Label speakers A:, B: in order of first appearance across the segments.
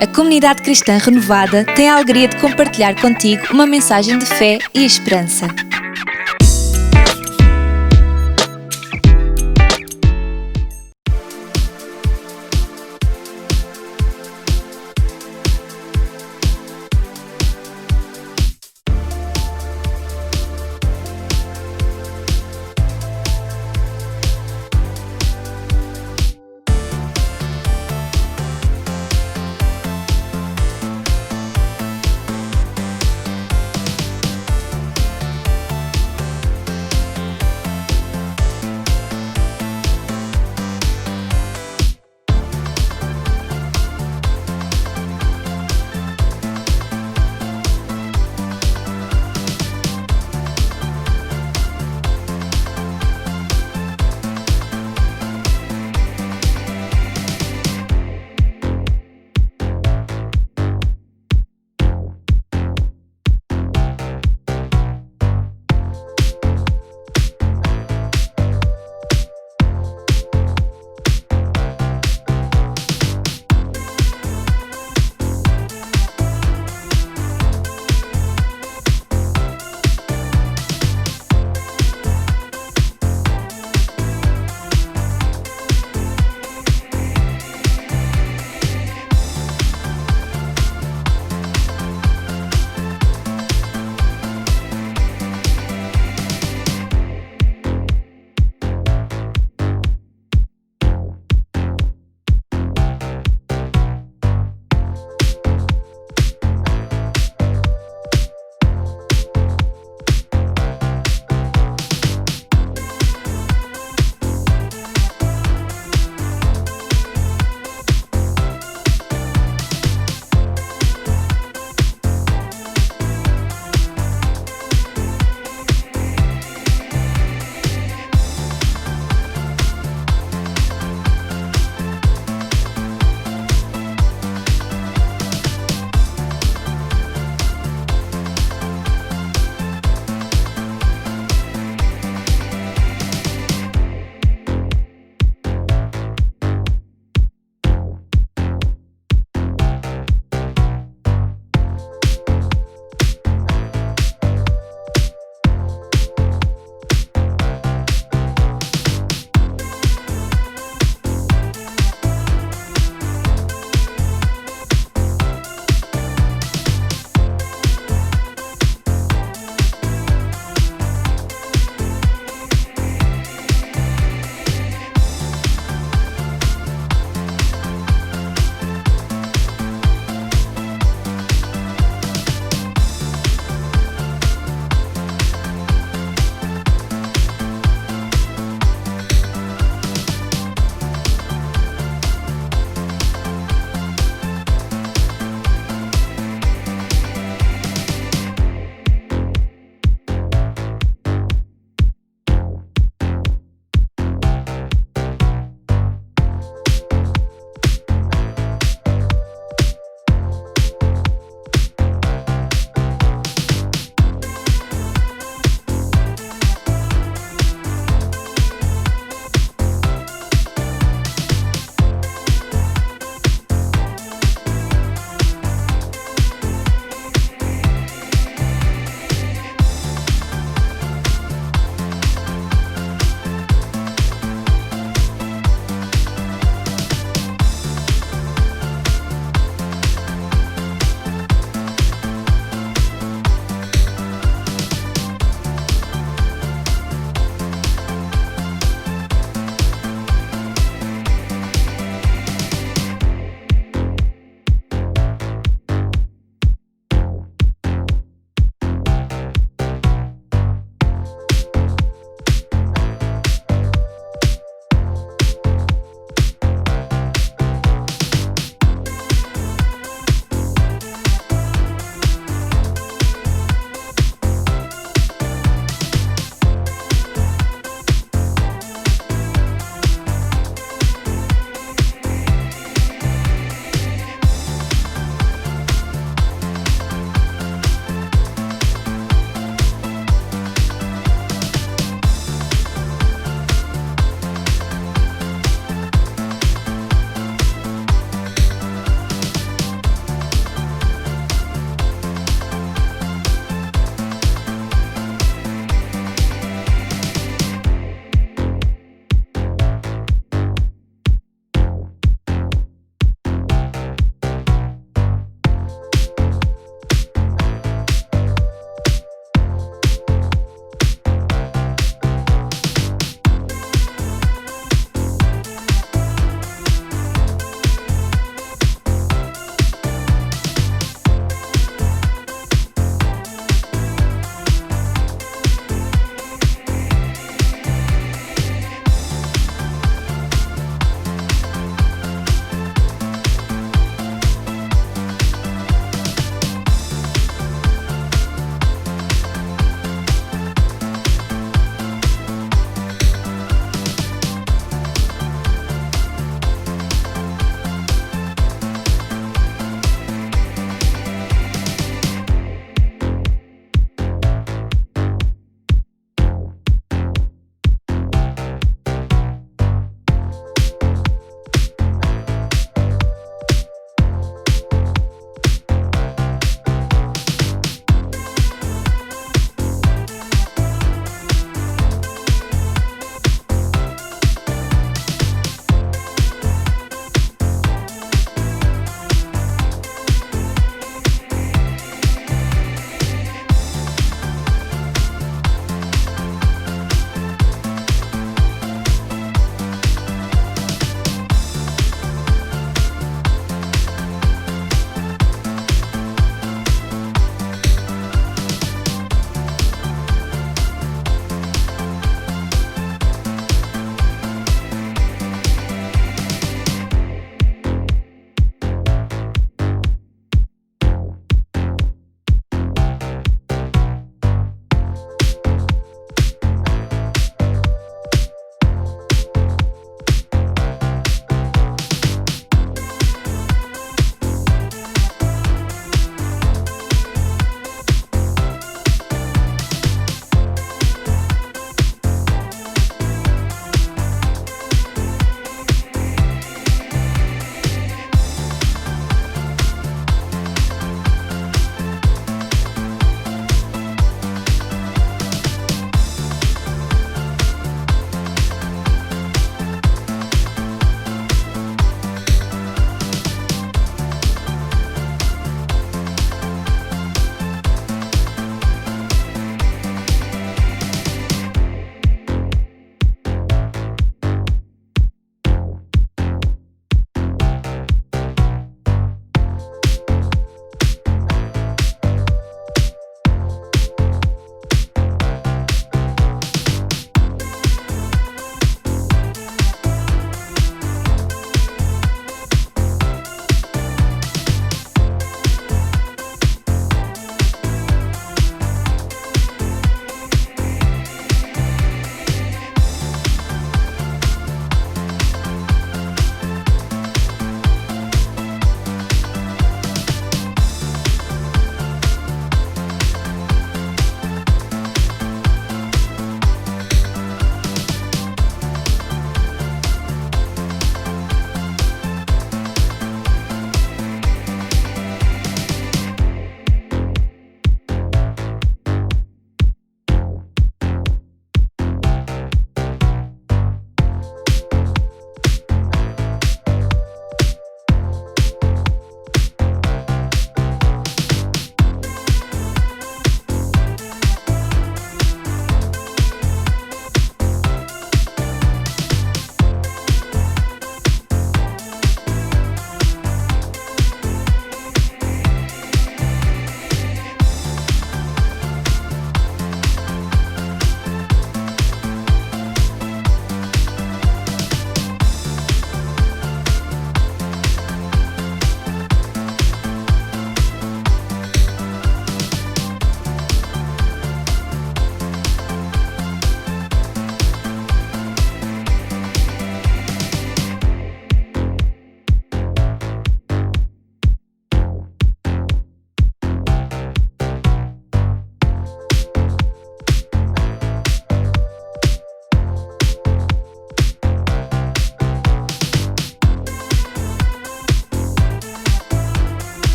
A: A comunidade cristã renovada tem a alegria de compartilhar contigo uma mensagem de fé e esperança.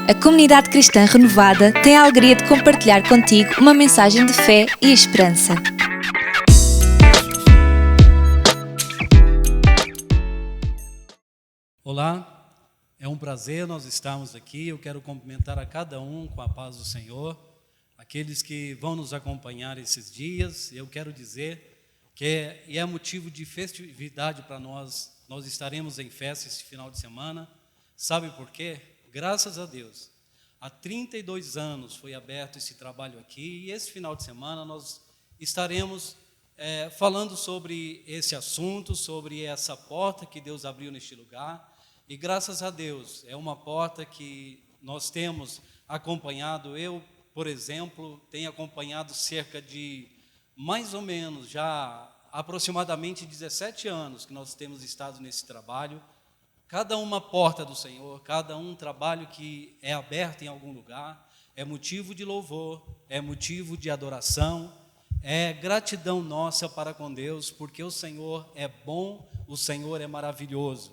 A: A comunidade cristã renovada tem a alegria de compartilhar contigo uma mensagem de fé e esperança.
B: Olá, é um prazer nós estarmos aqui. Eu quero cumprimentar a cada um com a paz do Senhor, aqueles que vão nos acompanhar esses dias. Eu quero dizer que é motivo de festividade para nós. Nós estaremos em festa esse final de semana. Sabe por quê? Graças a Deus, há 32 anos foi aberto esse trabalho aqui, e esse final de semana nós estaremos falando sobre esse assunto, sobre essa porta que Deus abriu neste lugar. E graças a Deus, é uma porta que nós temos acompanhado. Eu, por exemplo, tenho acompanhado cerca de, mais ou menos, já aproximadamente 17 anos que nós temos estado nesse trabalho. Cada uma porta do Senhor, cada um trabalho que é aberto em algum lugar, é motivo de louvor, é motivo de adoração, é gratidão nossa para com Deus, porque o Senhor é bom, o Senhor é maravilhoso.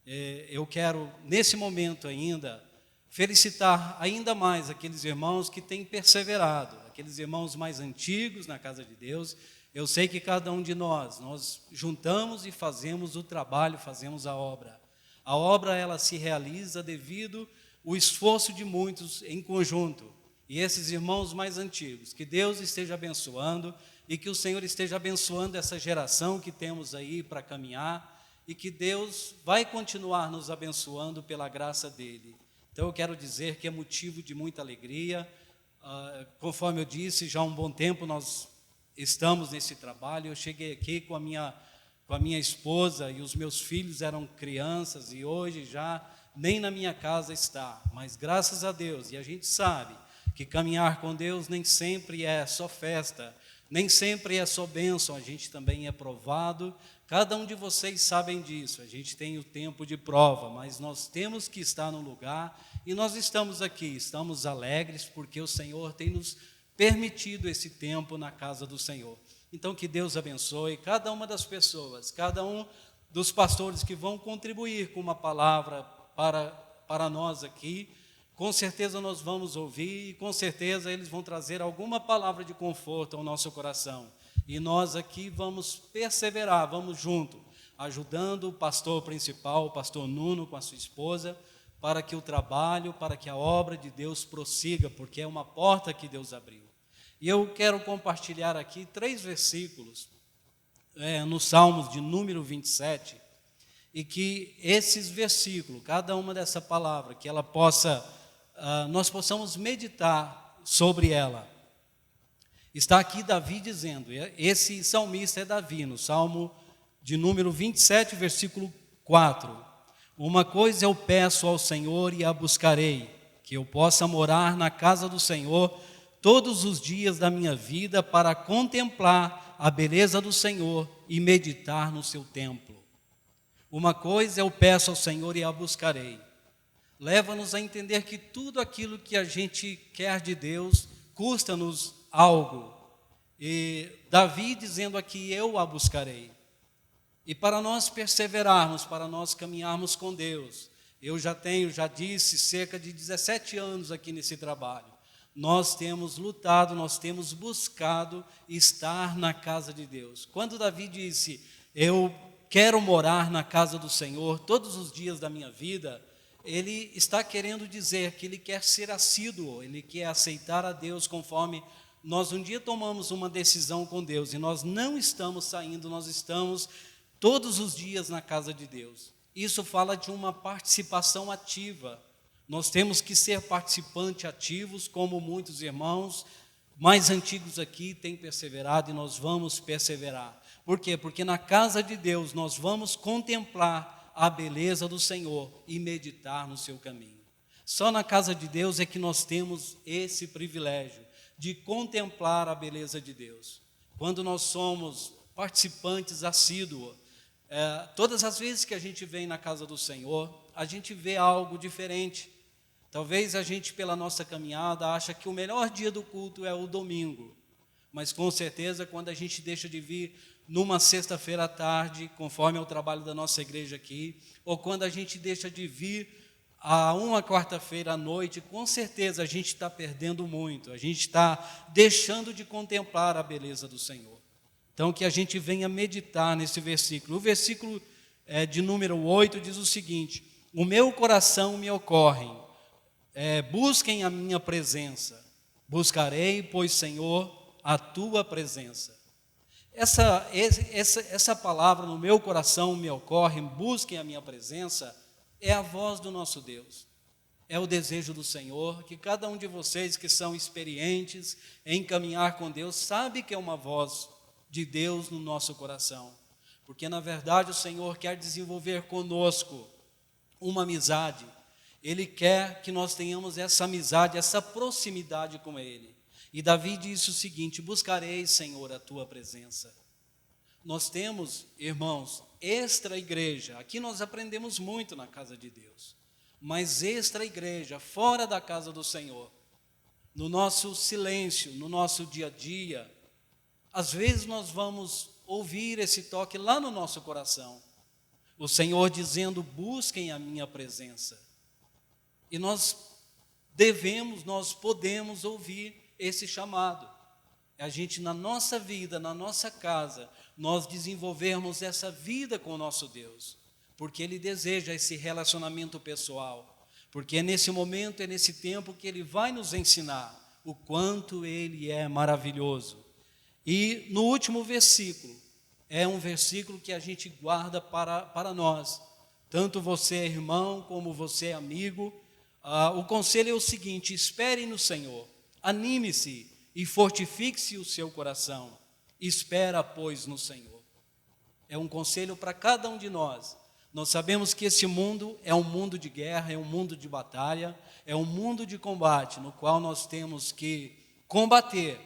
B: Eu quero, nesse momento ainda, felicitar ainda mais aqueles irmãos que têm perseverado, aqueles irmãos mais antigos na casa de Deus. Eu sei que cada um de nós juntamos e fazemos o trabalho, fazemos a obra. A obra, ela se realiza devido ao esforço de muitos em conjunto. E esses irmãos mais antigos, que Deus esteja abençoando e que o Senhor esteja abençoando essa geração que temos aí para caminhar, e que Deus vai continuar nos abençoando pela graça dEle. Então eu quero dizer que é motivo de muita alegria. Conforme eu disse, já há um bom tempo nós estamos nesse trabalho. Eu cheguei aqui com a minha esposa, e os meus filhos eram crianças, e hoje já nem na minha casa está, mas graças a Deus. E a gente sabe que caminhar com Deus nem sempre é só festa, nem sempre é só bênção, a gente também é provado. Cada um de vocês sabem disso, a gente tem o tempo de prova, mas nós temos que estar no lugar, e nós estamos aqui, estamos alegres, porque o Senhor tem nos permitido esse tempo na casa do Senhor. Então, que Deus abençoe cada uma das pessoas, cada um dos pastores que vão contribuir com uma palavra para nós aqui. Com certeza nós vamos ouvir, e com certeza eles vão trazer alguma palavra de conforto ao nosso coração. E nós aqui vamos perseverar, vamos junto, ajudando o pastor principal, o pastor Nuno, com a sua esposa, para que o trabalho, para que a obra de Deus prossiga, porque é uma porta que Deus abriu. E eu quero compartilhar aqui 3 versículos no Salmos de número 27, e que esses versículos, cada uma dessa palavra, que ela nós possamos meditar sobre ela. Está aqui Davi dizendo, esse salmista é Davi, no Salmo de número 27, versículo 4. Uma coisa eu peço ao Senhor e a buscarei, que eu possa morar na casa do Senhor todos os dias da minha vida, para contemplar a beleza do Senhor e meditar no seu templo. Uma coisa eu peço ao Senhor e a buscarei. Leva-nos a entender que tudo aquilo que a gente quer de Deus custa-nos algo. E Davi dizendo aqui, eu a buscarei. E para nós perseverarmos, para nós caminharmos com Deus, eu já disse, cerca de 17 anos aqui nesse trabalho. Nós temos lutado, nós temos buscado estar na casa de Deus. Quando Davi disse, eu quero morar na casa do Senhor todos os dias da minha vida, ele está querendo dizer que ele quer ser assíduo, ele quer aceitar a Deus conforme nós um dia tomamos uma decisão com Deus, e nós não estamos saindo, nós estamos todos os dias na casa de Deus. Isso fala de uma participação ativa. Nós temos que ser participantes ativos, como muitos irmãos mais antigos aqui têm perseverado, e nós vamos perseverar. Por quê? Porque na casa de Deus nós vamos contemplar a beleza do Senhor e meditar no seu caminho. Só na casa de Deus é que nós temos esse privilégio de contemplar a beleza de Deus. Quando nós somos participantes assíduos, todas as vezes que a gente vem na casa do Senhor, a gente vê algo diferente. Talvez a gente, pela nossa caminhada, acha que o melhor dia do culto é o domingo, mas com certeza quando a gente deixa de vir numa sexta-feira à tarde, conforme é o trabalho da nossa igreja aqui, ou quando a gente deixa de vir a uma quarta-feira à noite, com certeza a gente está perdendo muito, a gente está deixando de contemplar a beleza do Senhor. Então, que a gente venha meditar nesse versículo. O versículo de número 8 diz o seguinte: o meu coração me ocorre, busquem a minha presença, buscarei, pois, Senhor, a tua presença. Essa palavra, no meu coração me ocorre, busquem a minha presença, é a voz do nosso Deus. É o desejo do Senhor, que cada um de vocês que são experientes em caminhar com Deus, sabe que é uma voz de Deus no nosso coração. Porque, na verdade, o Senhor quer desenvolver conosco uma amizade. Ele quer que nós tenhamos essa amizade, essa proximidade com Ele. E Davi disse o seguinte: buscarei, Senhor, a tua presença. Nós temos, irmãos, extra igreja. Aqui nós aprendemos muito na casa de Deus. Mas extra igreja, fora da casa do Senhor, no nosso silêncio, no nosso dia a dia, às vezes nós vamos ouvir esse toque lá no nosso coração. O Senhor dizendo: busquem a minha presença. E nós podemos ouvir esse chamado. A gente, na nossa vida, na nossa casa, nós desenvolvermos essa vida com o nosso Deus, porque Ele deseja esse relacionamento pessoal, porque é nesse momento, é nesse tempo que Ele vai nos ensinar o quanto Ele é maravilhoso. E no último versículo, é um versículo que a gente guarda para nós, tanto você é irmão, como você é amigo. O conselho é o seguinte: espere no Senhor, anime-se e fortifique-se o seu coração. Espera, pois, no Senhor. É um conselho para cada um de nós. Nós sabemos que esse mundo é um mundo de guerra, é um mundo de batalha, é um mundo de combate, no qual nós temos que combater.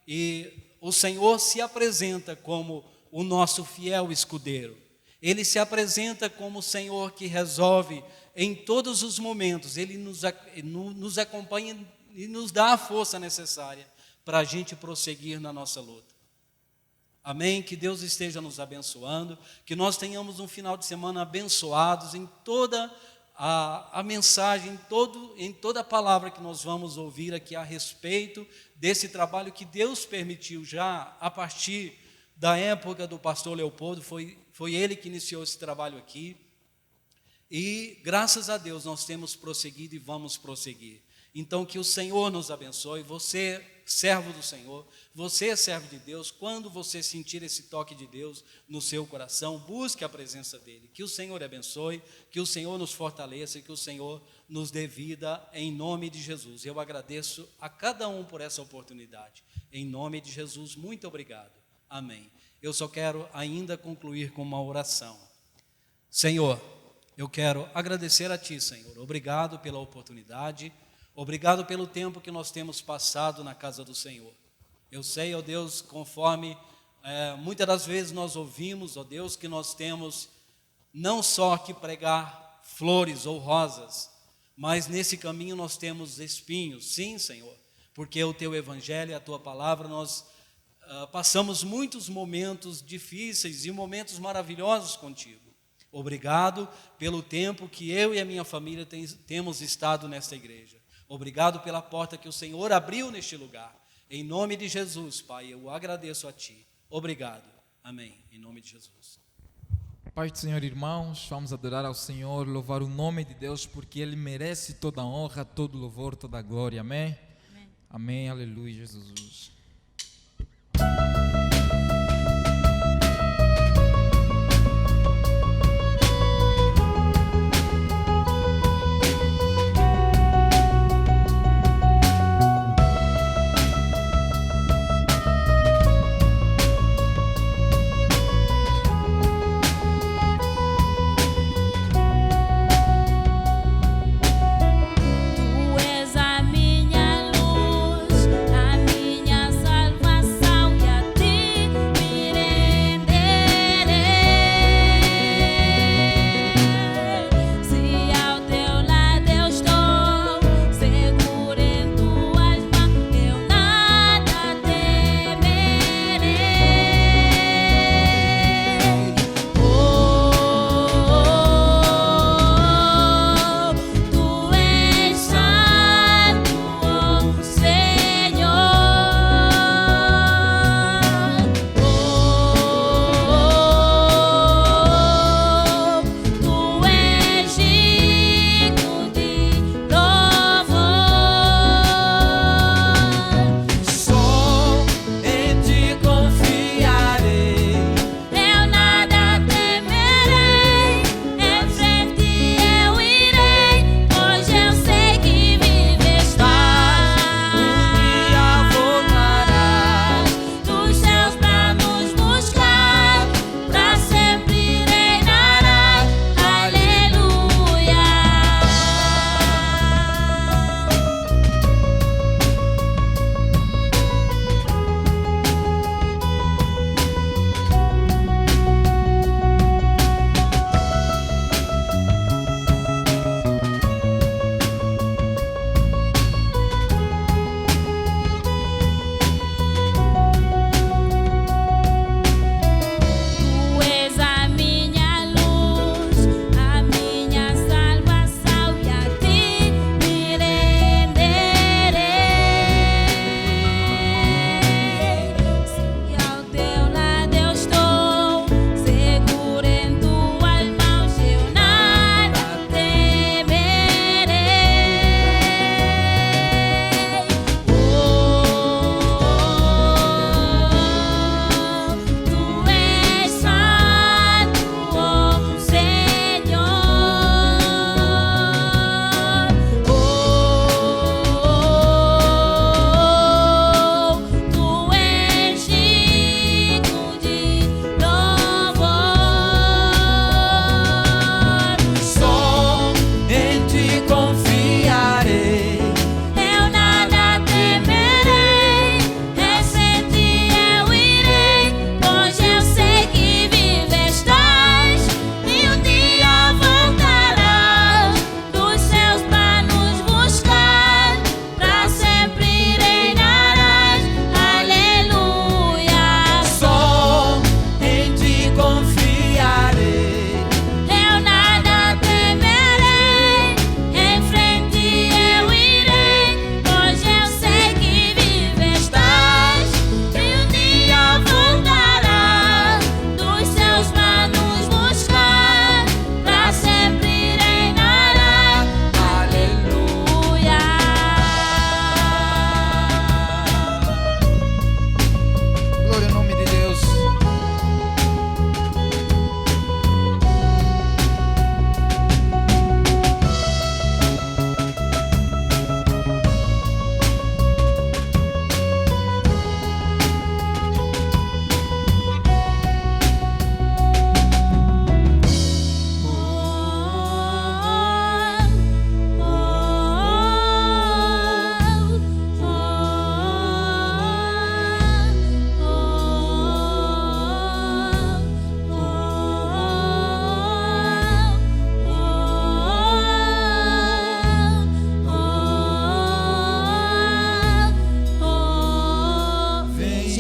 B: E o Senhor se apresenta como o nosso fiel escudeiro. Ele se apresenta como o Senhor que resolve em todos os momentos. Ele nos acompanha e nos dá a força necessária para a gente prosseguir na nossa luta. Amém? Que Deus esteja nos abençoando, que nós tenhamos um final de semana abençoados em toda a mensagem, em toda a palavra que nós vamos ouvir aqui a respeito desse trabalho que Deus permitiu já a partir da época do pastor Leopoldo. Foi ele que iniciou esse trabalho aqui. E graças a Deus nós temos prosseguido e vamos prosseguir. Então, que o Senhor nos abençoe. Você, servo do Senhor, você é servo de Deus. Quando você sentir esse toque de Deus no seu coração, busque a presença dEle. Que o Senhor abençoe, que o Senhor nos fortaleça e que o Senhor nos dê vida em nome de Jesus. Eu agradeço a cada um por essa oportunidade. Em nome de Jesus, muito obrigado. Amém. Eu só quero ainda concluir com uma oração. Senhor, eu quero agradecer a Ti, Senhor. Obrigado pela oportunidade. Obrigado pelo tempo que nós temos passado na casa do Senhor. Eu sei, ó Deus, conforme muitas das vezes nós ouvimos, ó Deus, que nós temos não só que pregar flores ou rosas, mas nesse caminho nós temos espinhos. Sim, Senhor, porque o Teu Evangelho e a Tua Palavra, nós passamos muitos momentos difíceis e momentos maravilhosos contigo. Obrigado pelo tempo que eu e a minha família temos estado nesta igreja. Obrigado pela porta que o Senhor abriu neste lugar. Em nome de Jesus, Pai, eu agradeço a Ti. Obrigado. Amém. Em nome de Jesus.
C: Pai do Senhor, irmãos, vamos adorar ao Senhor, louvar o nome de Deus, porque Ele merece toda a honra, todo o louvor, toda a glória. Amém? Amém. Amém. Aleluia, Jesus.
D: Tu és a minha luz, a minha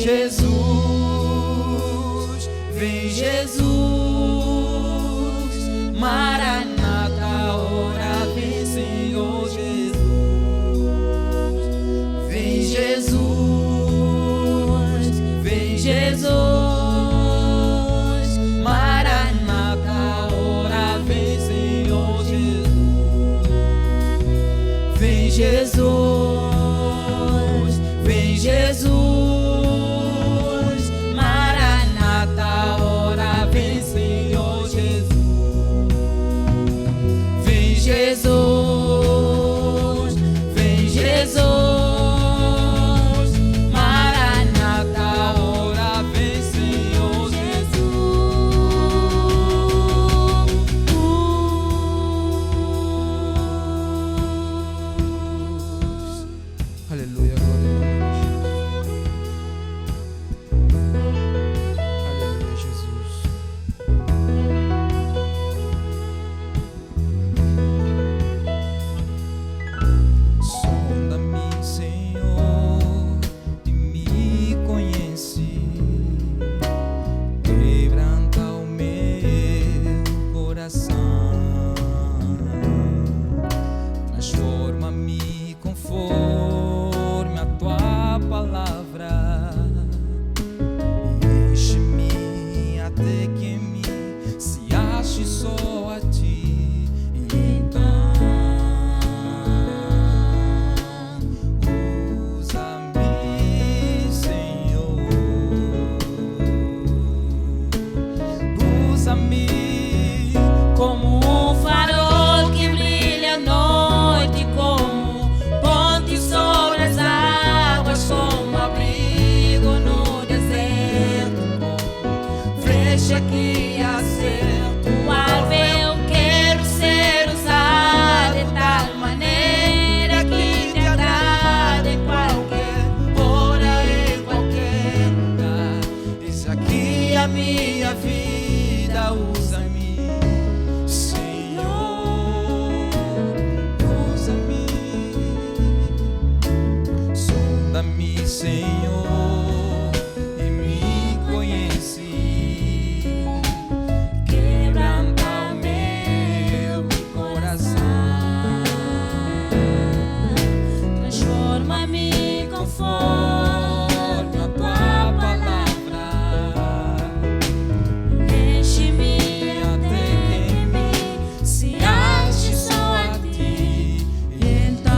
C: Jesus, vem Jesus, Maranata, ora vem Senhor Jesus, vem Jesus, vem Jesus, Maranata, ora vem Senhor Jesus, vem Jesus, vem Jesus. Jesus, vem Jesus, Maranata, ora vem Senhor Jesus. Aleluia, glória ao nome de Jesus. Transforma-me conforme a tua palavra, enche-me até que me se ache só a ti. Então usa-me, Senhor, usa-me como um farol que brilha à noite, como ponte sobre as águas, como abrigo no deserto, como flecha que acerta o alvo. Eu quero ser usado de tal maneira que te agrade em qualquer hora, em qualquer lugar. Eis aqui a minha vida, usa-me. Sonda-me, Senhor, e me conhece, quebranta o meu coração, transforma-me conforme a tua palavra, enche-me até que me se ache só a ti. Então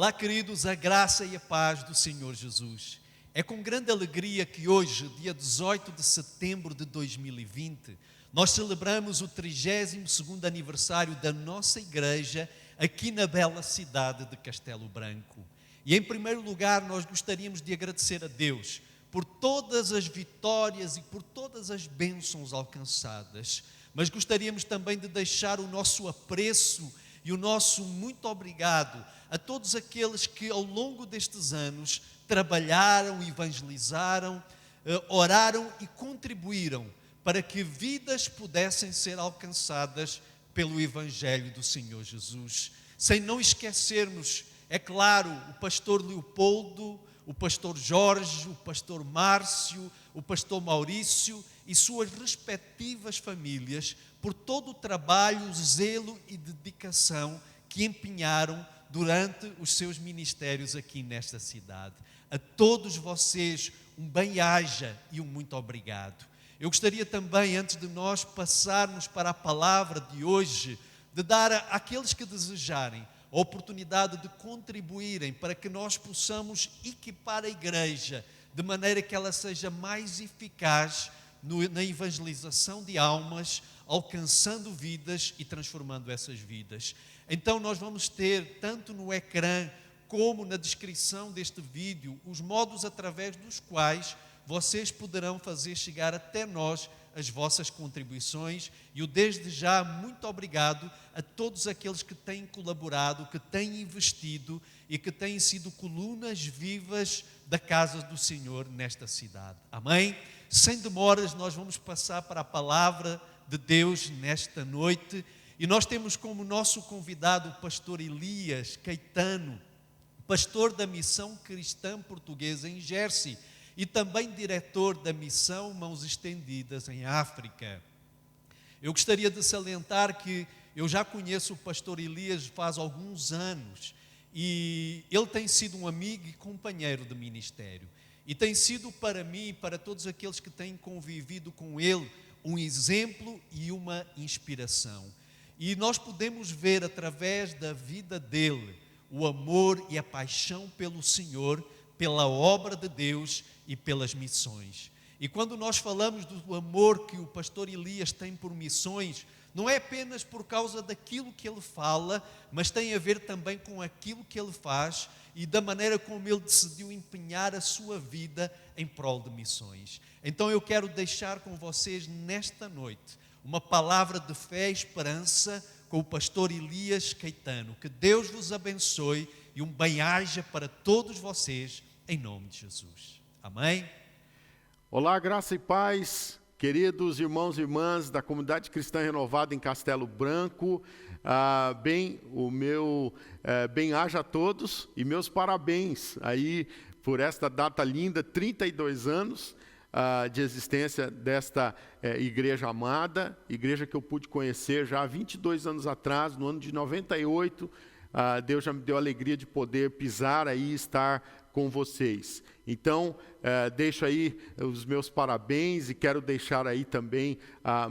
D: Olá, queridos, a graça e a paz do Senhor Jesus. É com grande alegria que hoje, dia 18 de setembro de 2020, nós celebramos o 32º aniversário da nossa igreja aqui na bela cidade de Castelo Branco. E em primeiro lugar, nós gostaríamos de agradecer a Deus por todas as vitórias e por todas as bênçãos alcançadas. Mas gostaríamos também de deixar o nosso apreço e o nosso muito obrigado a todos aqueles que ao longo destes anos trabalharam, evangelizaram, oraram e contribuíram para que vidas pudessem ser alcançadas pelo Evangelho do Senhor Jesus. Sem não esquecermos, é claro, o pastor Leopoldo, o pastor Jorge, o pastor Márcio, o pastor Maurício e suas respectivas famílias por todo o trabalho, zelo e dedicação que empenharam durante os seus ministérios aqui nesta cidade. A todos vocês, um bem-aja e um muito obrigado. Eu gostaria também, antes de nós passarmos para a palavra de hoje, de dar àqueles que desejarem a oportunidade de contribuírem para que nós possamos equipar a igreja de maneira que ela seja mais eficaz na evangelização de almas, alcançando vidas e transformando essas vidas. Então nós vamos ter, tanto no ecrã como na descrição deste vídeo, os modos através dos quais vocês poderão fazer chegar até nós as vossas contribuições, e o desde já muito obrigado a todos aqueles que têm colaborado, que têm investido e que têm sido colunas vivas da casa do Senhor nesta cidade. Amém? Sem demoras, nós vamos passar para a palavra de Deus nesta noite, e nós temos como nosso convidado o pastor Elias Caetano, pastor da Missão Cristã Portuguesa em Jersey, e também diretor da Missão Mãos Estendidas em África. Eu gostaria de salientar que eu já conheço o pastor Elias faz alguns anos e ele tem sido um amigo e companheiro de ministério. E tem sido para mim e para todos aqueles que têm convivido com ele um exemplo e uma inspiração. E nós podemos ver através da vida dele o amor e a paixão pelo Senhor, pela obra de Deus e pelas missões. E quando nós falamos do amor que o pastor Elias tem por missões, não é apenas por causa daquilo que ele fala, mas tem a ver também com aquilo que ele faz e da maneira como ele decidiu empenhar a sua vida em prol de missões. Então eu quero deixar com vocês nesta noite uma palavra de fé e esperança com o pastor Elias Caetano. Que Deus vos abençoe e um bem-aja para todos vocês, em nome de Jesus. Amém?
E: Olá, graça e paz, queridos irmãos e irmãs da Comunidade Cristã Renovada em Castelo Branco. O meu bem-aja a todos e meus parabéns aí por esta data linda, 32 anos de existência desta igreja amada, igreja que eu pude conhecer já há 22 anos atrás, no ano de 98. Deus já me deu a alegria de poder pisar aí e estar com vocês. Então, deixo aí os meus parabéns e quero deixar aí também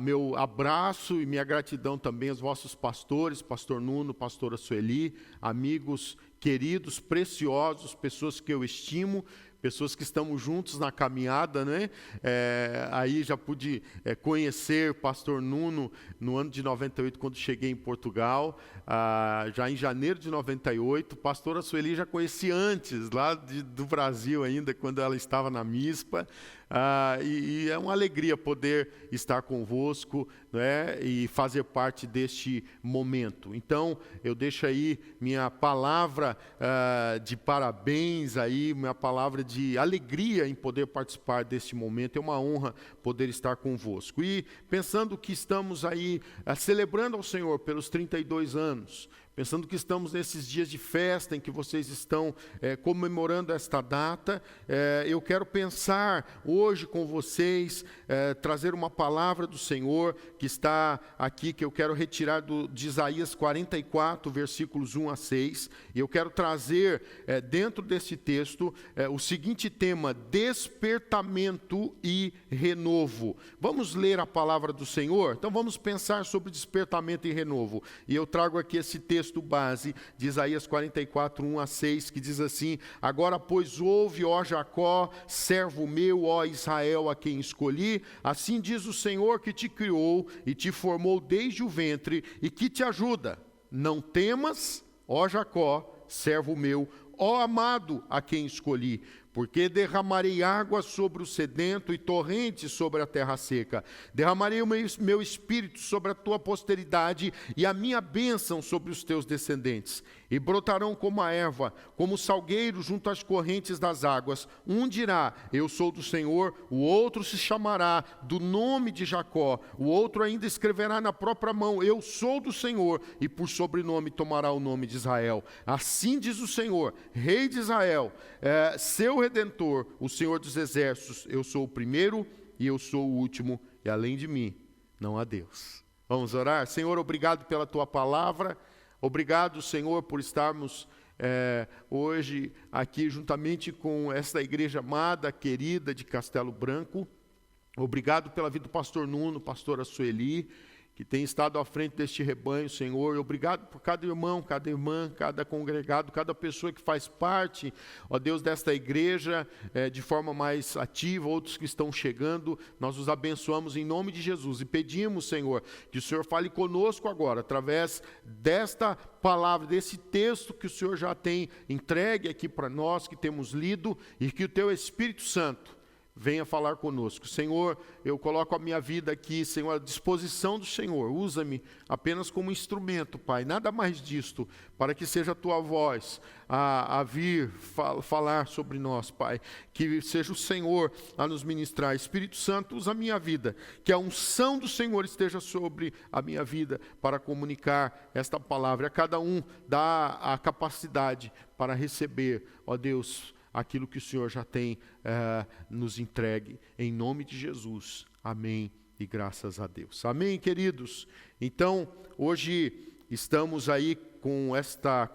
E: meu abraço e minha gratidão também aos vossos pastores, pastor Nuno, pastora Sueli, amigos queridos, preciosos, pessoas que eu estimo, pessoas que estamos juntos na caminhada, né? Aí já pude conhecer pastor Nuno no ano de 98, quando cheguei em Portugal, já em janeiro de 98. Pastora Sueli já conheci antes, lá do Brasil ainda, quando ela estava na MISPA. E é uma alegria poder estar convosco, né, e fazer parte deste momento. Então, eu deixo aí minha palavra de parabéns, aí, minha palavra de alegria em poder participar deste momento. É uma honra poder estar convosco. E pensando que estamos aí celebrando ao Senhor pelos 32 anos, pensando que estamos nesses dias de festa em que vocês estão comemorando esta data, eu quero pensar hoje com vocês, trazer uma palavra do Senhor que está aqui, que eu quero retirar de Isaías 44, versículos 1 a 6, e eu quero trazer dentro desse texto o seguinte tema: despertamento e renovo. Vamos ler a palavra do Senhor? Então vamos pensar sobre despertamento e renovo, e eu trago aqui esse texto texto base de Isaías 44, 1 a 6, que diz assim: agora, pois, ouve, ó Jacó, servo meu, ó Israel, a quem escolhi, assim diz o Senhor que te criou e te formou desde o ventre e que te ajuda. Não temas, ó Jacó, servo meu, ó amado, a quem escolhi, porque derramarei água sobre o sedento e torrentes sobre a terra seca. Derramarei o meu espírito sobre a tua posteridade e a minha bênção sobre os teus descendentes. E brotarão como a erva, como o salgueiro junto às correntes das águas. Um dirá, eu sou do Senhor, o outro se chamará do nome de Jacó. O outro ainda escreverá na própria mão, eu sou do Senhor, e por sobrenome tomará o nome de Israel. Assim diz o Senhor, Rei de Israel, seu Redentor, o Senhor dos Exércitos, eu sou o primeiro e eu sou o último, e além de mim não há Deus. Vamos orar? Senhor, obrigado pela tua palavra, obrigado, Senhor, por estarmos hoje aqui juntamente com esta igreja amada, querida de Castelo Branco. Obrigado pela vida do pastor Nuno, pastora Sueli, que tem estado à frente deste rebanho, Senhor. Obrigado por cada irmão, cada irmã, cada congregado, cada pessoa que faz parte, ó Deus, desta igreja de forma mais ativa, outros que estão chegando. Nós os abençoamos em nome de Jesus e pedimos, Senhor, que o Senhor fale conosco agora, através desta palavra, desse texto que o Senhor já tem entregue aqui para nós, que temos lido, e que o Teu Espírito Santo venha falar conosco. Senhor, eu coloco a minha vida aqui, Senhor, à disposição do Senhor. Usa-me apenas como instrumento, Pai, nada mais disto, para que seja a Tua voz a vir falar sobre nós, Pai. Que seja o Senhor a nos ministrar. Espírito Santo, usa a minha vida, que a unção do Senhor esteja sobre a minha vida para comunicar esta palavra. A cada um dá a capacidade para receber, ó Deus, aquilo que o Senhor já tem nos entregue, em nome de Jesus, amém, e graças a Deus. Amém, queridos? Então, hoje estamos aí com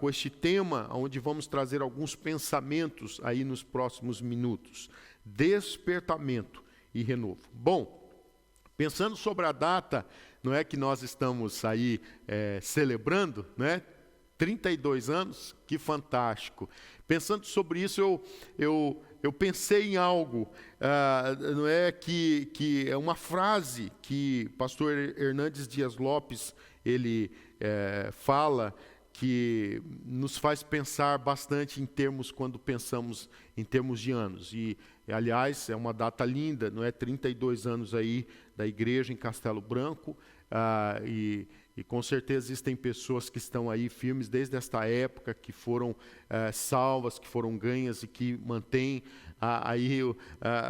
E: este tema, onde vamos trazer alguns pensamentos aí nos próximos minutos. Despertamento e renovo. Bom, pensando sobre a data, não é que nós estamos aí celebrando, né? 32 anos, que fantástico. Pensando sobre isso, eu pensei em algo, não é que é uma frase que pastor Hernandes Dias Lopes, ele fala, que nos faz pensar bastante em termos, quando pensamos em termos de anos. E, aliás, é uma data linda, não é? 32 anos aí da igreja em Castelo Branco, e com certeza existem pessoas que estão aí firmes desde esta época, que foram salvas, que foram ganhas e que mantêm aí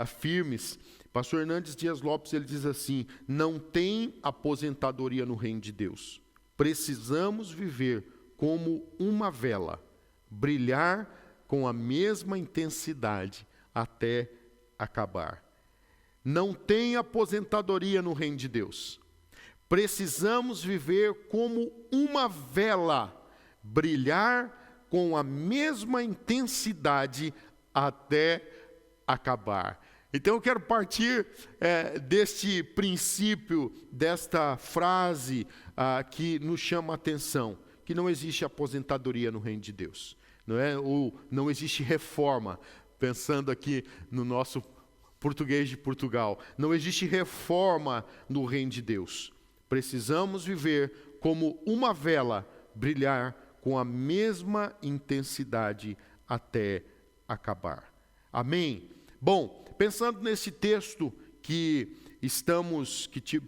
E: firmes. Pastor Hernandes Dias Lopes, ele diz assim: não tem aposentadoria no reino de Deus. Precisamos viver como uma vela, brilhar com a mesma intensidade até acabar. Não tem aposentadoria no reino de Deus. Precisamos viver como uma vela, brilhar com a mesma intensidade até acabar. Então eu quero partir deste princípio, desta frase que nos chama a atenção, que não existe aposentadoria no reino de Deus, não é? Ou não existe reforma, pensando aqui no nosso português de Portugal, não existe reforma no reino de Deus. Precisamos viver como uma vela, brilhar com a mesma intensidade até acabar. Amém? Bom, pensando nesse texto que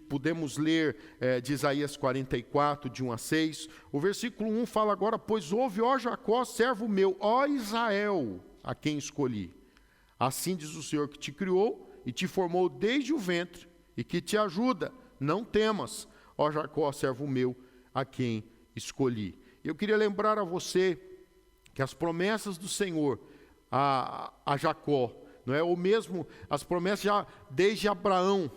E: podemos ler de Isaías 44, de 1 a 6, o versículo 1 fala agora: pois ouve, ó Jacó, servo meu, ó Israel, a quem escolhi. Assim diz o Senhor que te criou e te formou desde o ventre e que te ajuda. Não temas, ó Jacó, servo meu, a quem escolhi. Eu queria lembrar a você que as promessas do Senhor a Jacó, não é? Ou mesmo as promessas já desde Abraão,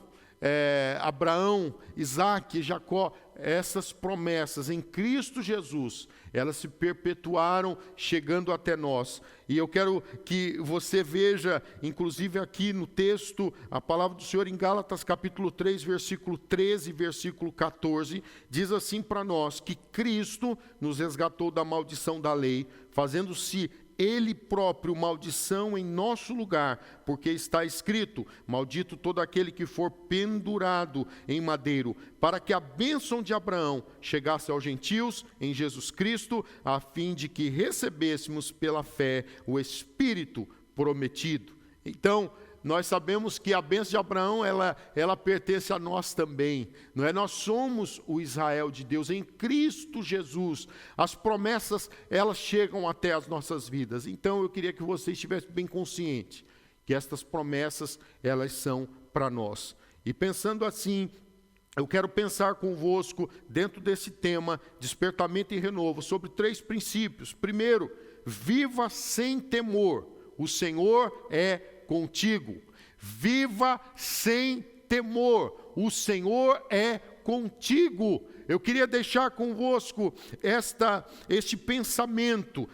E: Abraão, Isaac e Jacó, essas promessas em Cristo Jesus, elas se perpetuaram chegando até nós. E eu quero que você veja, inclusive aqui no texto, a palavra do Senhor em Gálatas capítulo 3, versículo 13 e versículo 14, diz assim para nós, que Cristo nos resgatou da maldição da lei, fazendo-se Ele próprio maldição em nosso lugar, porque está escrito, maldito todo aquele que for pendurado em madeiro, para que a bênção de Abraão chegasse aos gentios em Jesus Cristo, a fim de que recebêssemos pela fé o Espírito prometido. Então, nós sabemos que a bênção de Abraão, ela pertence a nós também, não é? Nós somos o Israel de Deus em Cristo Jesus. As promessas, elas chegam até as nossas vidas. Então, eu queria que você estivesse bem consciente que estas promessas, elas são para nós. E pensando assim, eu quero pensar convosco, dentro desse tema, despertamento e renovo, sobre 3 princípios. Primeiro, viva sem temor. O Senhor é contigo. Viva sem temor. O Senhor é contigo. Eu queria deixar convosco este pensamento.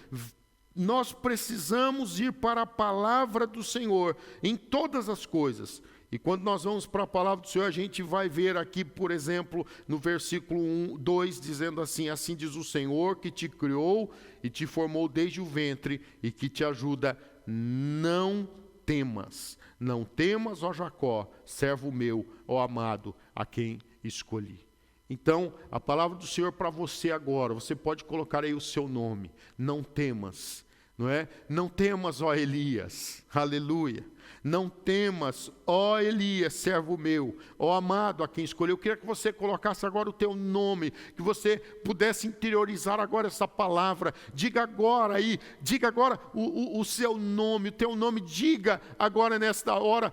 E: Nós precisamos ir para a palavra do Senhor em todas as coisas. E quando nós vamos para a palavra do Senhor, a gente vai ver aqui, por exemplo, no versículo 2, dizendo assim: assim diz o Senhor que te criou e te formou desde o ventre e que te ajuda. Não temas, não temas, ó Jacó, servo meu, ó amado, a quem escolhi. Então, a palavra do Senhor para você agora, você pode colocar aí o seu nome, não temas, não é? Não temas, ó Elias, aleluia. Não temas, ó Elias, servo meu, ó amado a quem escolheu. Eu queria que você colocasse agora o teu nome, que você pudesse interiorizar agora essa palavra. Diga agora aí, diga agora o seu nome, o teu nome. Diga agora nesta hora,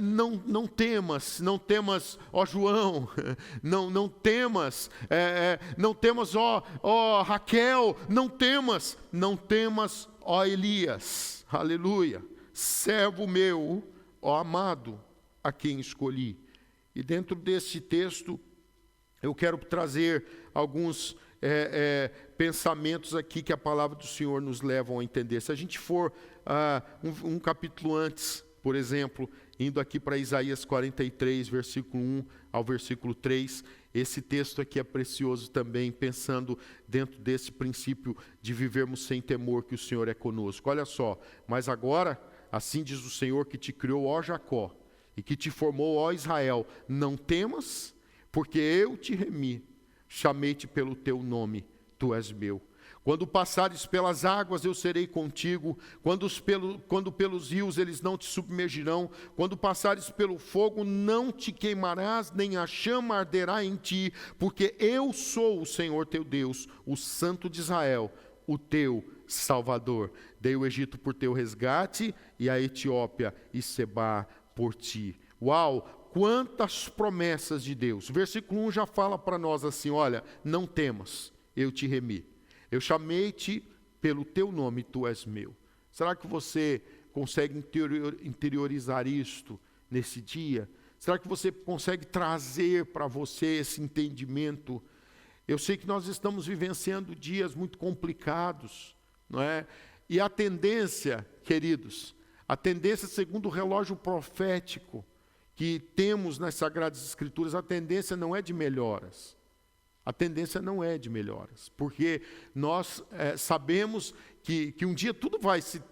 E: não temas, não temas, ó João, não temas, não temas, ó Raquel, não temas, ó Elias, aleluia. Servo meu, ó amado, a quem escolhi. E dentro desse texto, eu quero trazer alguns pensamentos aqui que a palavra do Senhor nos leva a entender. Se a gente for um capítulo antes, por exemplo, indo aqui para Isaías 43, versículo 1 ao versículo 3, esse texto aqui é precioso também, pensando dentro desse princípio de vivermos sem temor, que o Senhor é conosco. Olha só, mas agora, assim diz o Senhor que te criou, ó Jacó, e que te formou, ó Israel, não temas, porque eu te remi, chamei-te pelo teu nome, tu és meu. Quando passares pelas águas, eu serei contigo. Quando pelos rios, eles não te submergirão. Quando passares pelo fogo, não te queimarás, nem a chama arderá em ti, porque eu sou o Senhor teu Deus, o Santo de Israel, o teu Salvador. Dei o Egito por teu resgate, e a Etiópia e Sebá por ti. Uau! Quantas promessas de Deus. O versículo 1 já fala para nós assim: olha, não temas, eu te remi. Eu chamei-te pelo teu nome, tu és meu. Será que você consegue interiorizar isto nesse dia? Será que você consegue trazer para você esse entendimento? Eu sei que nós estamos vivenciando dias muito complicados, não é? E a tendência, queridos, a tendência segundo o relógio profético que temos nas Sagradas Escrituras, a tendência não é de melhoras. A tendência não é de melhoras, porque nós sabemos que um dia tudo vai se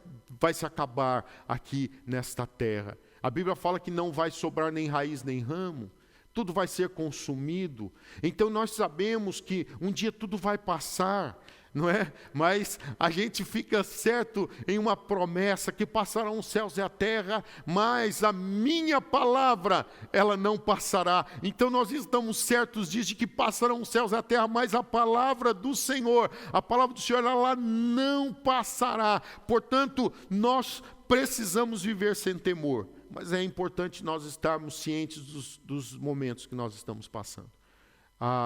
E: acabar aqui nesta terra. A Bíblia fala que não vai sobrar nem raiz nem ramo, tudo vai ser consumido. Então nós sabemos que um dia tudo vai passar, não é? Mas a gente fica certo em uma promessa que passarão os céus e a terra, mas a minha palavra, ela não passará. Então nós estamos certos de que passarão os céus e a terra, mas a palavra do Senhor, a palavra do Senhor, ela não passará. Portanto, nós precisamos viver sem temor, mas é importante nós estarmos cientes dos momentos que nós estamos passando.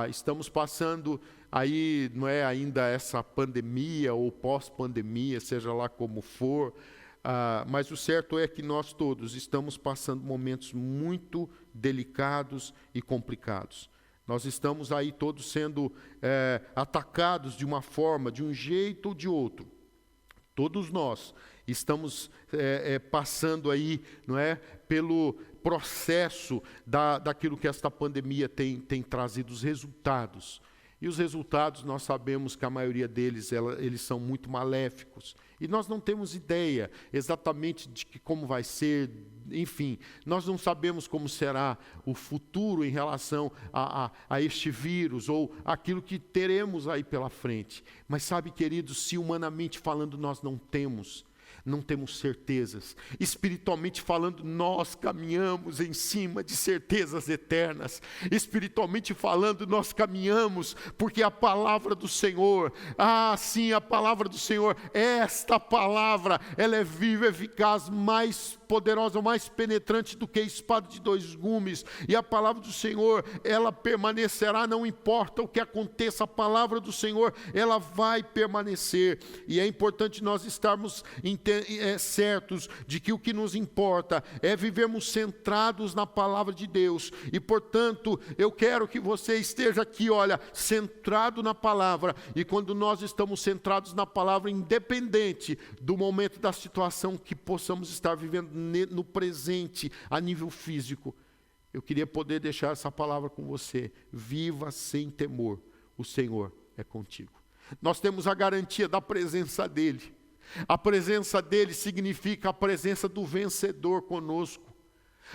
E: Estamos passando aí, não é ainda essa pandemia ou pós-pandemia, seja lá como for, mas o certo é que nós todos estamos passando momentos muito delicados e complicados. Nós estamos aí todos sendo atacados de uma forma, de um jeito ou de outro. Todos nós estamos passando aí, não é, pelo processo daquilo que esta pandemia tem trazido, os resultados. E os resultados, nós sabemos que a maioria deles, eles são muito maléficos. E nós não temos ideia exatamente de como vai ser, enfim, nós não sabemos como será o futuro em relação a este vírus ou aquilo que teremos aí pela frente. Mas sabe, queridos, se humanamente falando nós não temos certezas. Espiritualmente falando, nós caminhamos em cima de certezas eternas. Espiritualmente falando, nós caminhamos porque a palavra do Senhor, sim, a palavra do Senhor, esta palavra, ela é viva, eficaz, mais poderosa, mais penetrante do que a espada de dois gumes. E a palavra do Senhor, ela permanecerá, não importa o que aconteça, a palavra do Senhor, ela vai permanecer. E é importante nós estarmos certos de que o que nos importa é vivermos centrados na palavra de Deus. E portanto, eu quero que você esteja aqui, olha, centrado na palavra. E quando nós estamos centrados na palavra, independente do momento, da situação que possamos estar vivendo no presente, a nível físico, eu queria poder deixar essa palavra com você. Viva sem temor, o Senhor é contigo. Nós temos a garantia da presença dEle. A presença dEle significa a presença do vencedor conosco.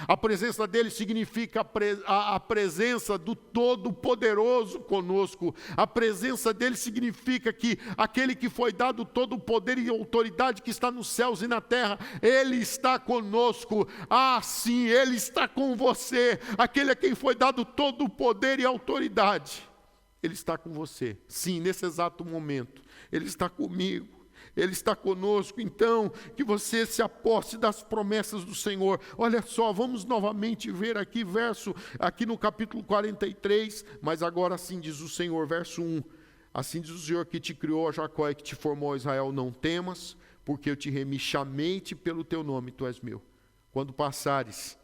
E: A presença dEle significa a presença do Todo-Poderoso conosco. A presença dEle significa que aquele que foi dado todo o poder e autoridade que está nos céus e na terra, Ele está conosco. Sim, Ele está com você. Aquele a quem foi dado todo o poder e autoridade, Ele está com você. Sim, nesse exato momento, Ele está comigo. Ele está conosco. Então, que você se aposte das promessas do Senhor. Olha só, vamos novamente ver aqui, aqui no capítulo 43, mas agora assim diz o Senhor, verso 1. Assim diz o Senhor que te criou, Jacó, e que te formou, Israel, não temas, porque eu te remi, chamei-te pelo teu nome, tu és meu. Quando passares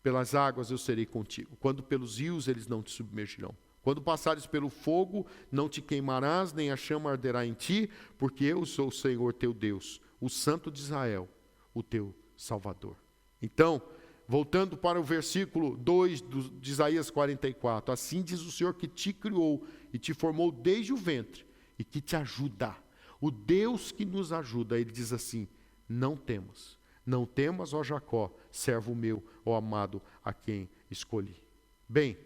E: pelas águas, eu serei contigo. Quando pelos rios, eles não te submergirão. Quando passares pelo fogo, não te queimarás, nem a chama arderá em ti, porque eu sou o Senhor teu Deus, o Santo de Israel, o teu Salvador. Então, voltando para o versículo 2 de Isaías 44, assim diz o Senhor que te criou e te formou desde o ventre e que te ajuda. O Deus que nos ajuda, Ele diz assim, não temas, ó Jacó, servo meu, ó amado, a quem escolhi. Bem,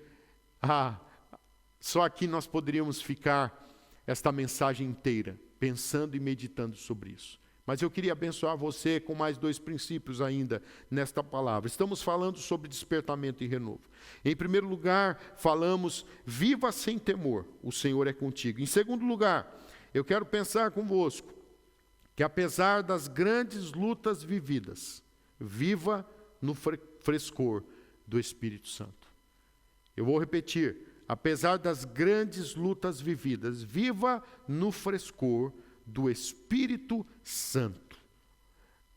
E: só aqui nós poderíamos ficar esta mensagem inteira, pensando e meditando sobre isso. Mas eu queria abençoar você com mais 2 princípios ainda nesta palavra. Estamos falando sobre despertamento e renovo. Em primeiro lugar, falamos, viva sem temor, o Senhor é contigo. Em segundo lugar, eu quero pensar convosco, que apesar das grandes lutas vividas, viva no frescor do Espírito Santo. Eu vou repetir. Apesar das grandes lutas vividas, viva no frescor do Espírito Santo.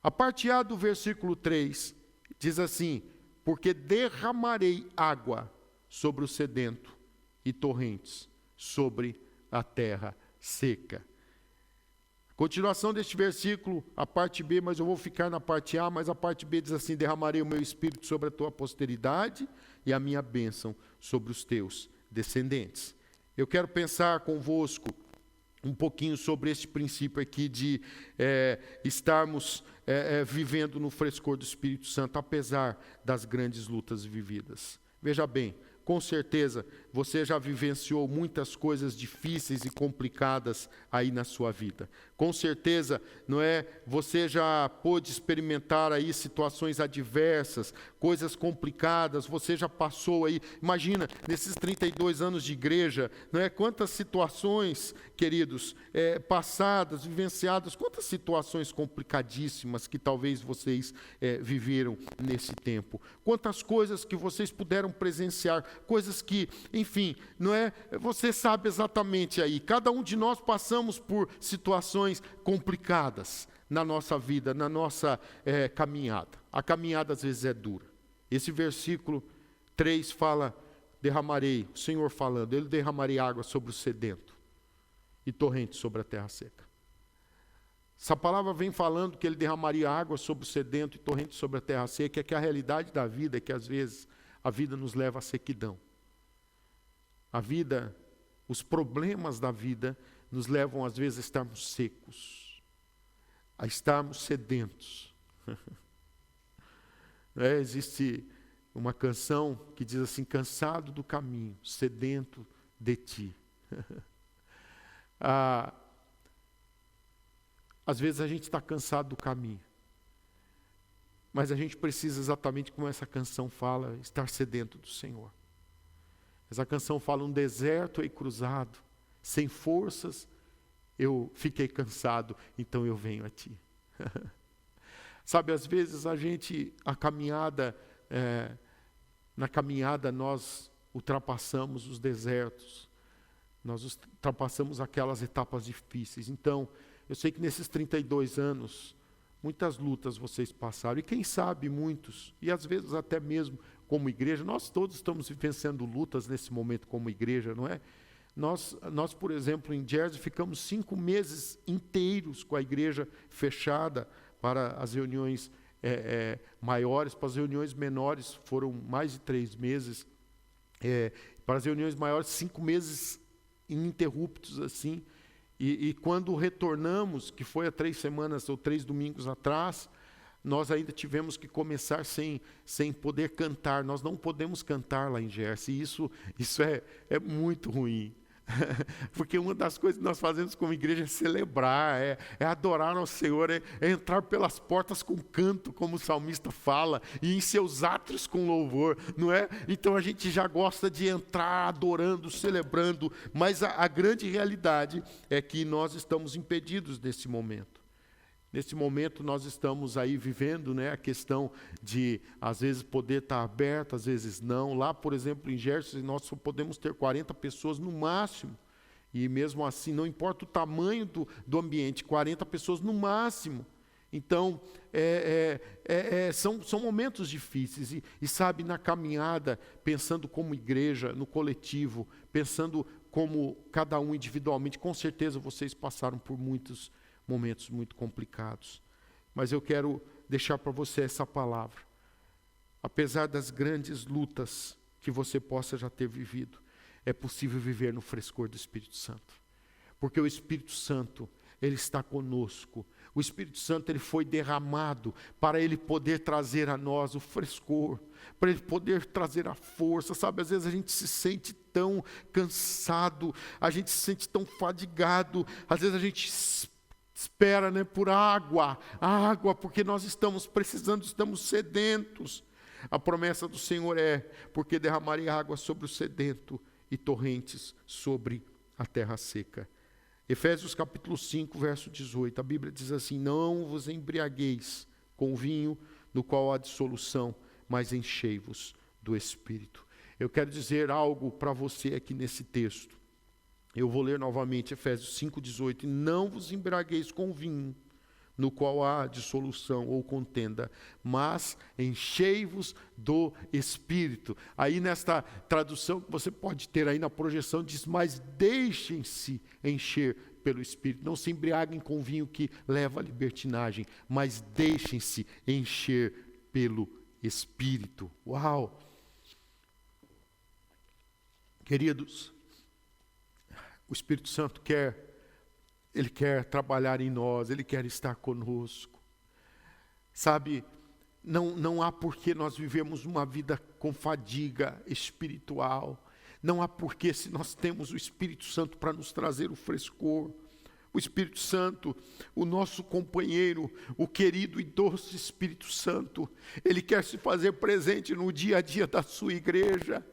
E: A parte A do versículo 3 diz assim, porque derramarei água sobre o sedento e torrentes sobre a terra seca. Continuação deste versículo, a parte B, mas eu vou ficar na parte A, mas a parte B diz assim, derramarei o meu Espírito sobre a tua posteridade e a minha bênção sobre os teus descendentes. Eu quero pensar convosco um pouquinho sobre este princípio aqui de estarmos vivendo no frescor do Espírito Santo, apesar das grandes lutas vividas. Veja bem, com certeza você já vivenciou muitas coisas difíceis e complicadas aí na sua vida. Com certeza, não é? Você já pôde experimentar aí situações adversas, coisas complicadas, você já passou aí, imagina, nesses 32 anos de igreja, não é? Quantas situações, queridos, passadas, vivenciadas, quantas situações complicadíssimas que talvez vocês viveram nesse tempo. Quantas coisas que vocês puderam presenciar, coisas que, enfim, não é? Você sabe exatamente aí. Cada um de nós passamos por situações complicadas na nossa vida, na nossa caminhada. A caminhada às vezes é dura. Esse versículo 3 fala, derramarei, o Senhor falando, Ele derramarei água sobre o sedento e torrente sobre a terra seca. Essa palavra vem falando que Ele derramaria água sobre o sedento e torrente sobre a terra seca, é que a realidade da vida é que às vezes a vida nos leva à sequidão. A vida, os problemas da vida nos levam às vezes a estarmos secos, a estarmos sedentos. Existe uma canção que diz assim, cansado do caminho, sedento de ti. Às vezes a gente está cansado do caminho, mas a gente precisa exatamente como essa canção fala, estar sedento do Senhor. Essa canção fala, um deserto aí cruzado, sem forças, eu fiquei cansado, então eu venho a ti. Sabe, às vezes na caminhada nós ultrapassamos os desertos, nós ultrapassamos aquelas etapas difíceis. Então, eu sei que nesses 32 anos, muitas lutas vocês passaram, e quem sabe muitos, e às vezes até mesmo como igreja, nós todos estamos vivenciando lutas nesse momento como igreja, não é? Nós, por exemplo, em Jersey, ficamos 5 meses inteiros com a igreja fechada para as reuniões maiores, para as reuniões menores foram mais de 3 meses, para as reuniões maiores 5 meses ininterruptos assim, e quando retornamos, que foi há 3 semanas ou 3 domingos atrás, nós ainda tivemos que começar sem poder cantar. Nós não podemos cantar lá em Jersey. Isso é muito ruim. Porque uma das coisas que nós fazemos como igreja é celebrar, é adorar ao Senhor, é entrar pelas portas com canto, como o salmista fala, e em seus átrios com louvor, não é? Então a gente já gosta de entrar adorando, celebrando, mas a grande realidade é que nós estamos impedidos nesse momento. Nesse momento nós estamos aí vivendo, né, a questão de, às vezes, poder estar aberto, às vezes não. Lá, por exemplo, em Jersey, nós só podemos ter 40 pessoas no máximo. E mesmo assim, não importa o tamanho do ambiente, 40 pessoas no máximo. Então, são momentos difíceis. E sabe, na caminhada, pensando como igreja, no coletivo, pensando como cada um individualmente, com certeza vocês passaram por muitos momentos muito complicados, mas eu quero deixar para você essa palavra. Apesar das grandes lutas que você possa já ter vivido, é possível viver no frescor do Espírito Santo, porque o Espírito Santo, Ele está conosco. O Espírito Santo, Ele foi derramado para Ele poder trazer a nós o frescor, para Ele poder trazer a força. Sabe, às vezes a gente se sente tão cansado, a gente se sente tão fadigado, às vezes a gente espera, né, por água, porque nós estamos precisando, estamos sedentos. A promessa do Senhor é, porque derramarei água sobre o sedento e torrentes sobre a terra seca. Efésios capítulo 5, verso 18, a Bíblia diz assim, não vos embriagueis com vinho no qual há dissolução, mas enchei-vos do Espírito. Eu quero dizer algo para você aqui nesse texto. Eu vou ler novamente Efésios 5,18. Não vos embriagueis com vinho, no qual há dissolução ou contenda, mas enchei-vos do Espírito. Aí nesta tradução que você pode ter aí na projeção, diz, mas deixem-se encher pelo Espírito. Não se embriaguem com vinho que leva à libertinagem, mas deixem-se encher pelo Espírito. Uau! Queridos, o Espírito Santo Ele quer trabalhar em nós, Ele quer estar conosco. Sabe, não há porquê nós vivemos uma vida com fadiga espiritual. Não há porquê, se nós temos o Espírito Santo para nos trazer o frescor. O Espírito Santo, o nosso companheiro, o querido e doce Espírito Santo, Ele quer se fazer presente no dia a dia da sua igreja.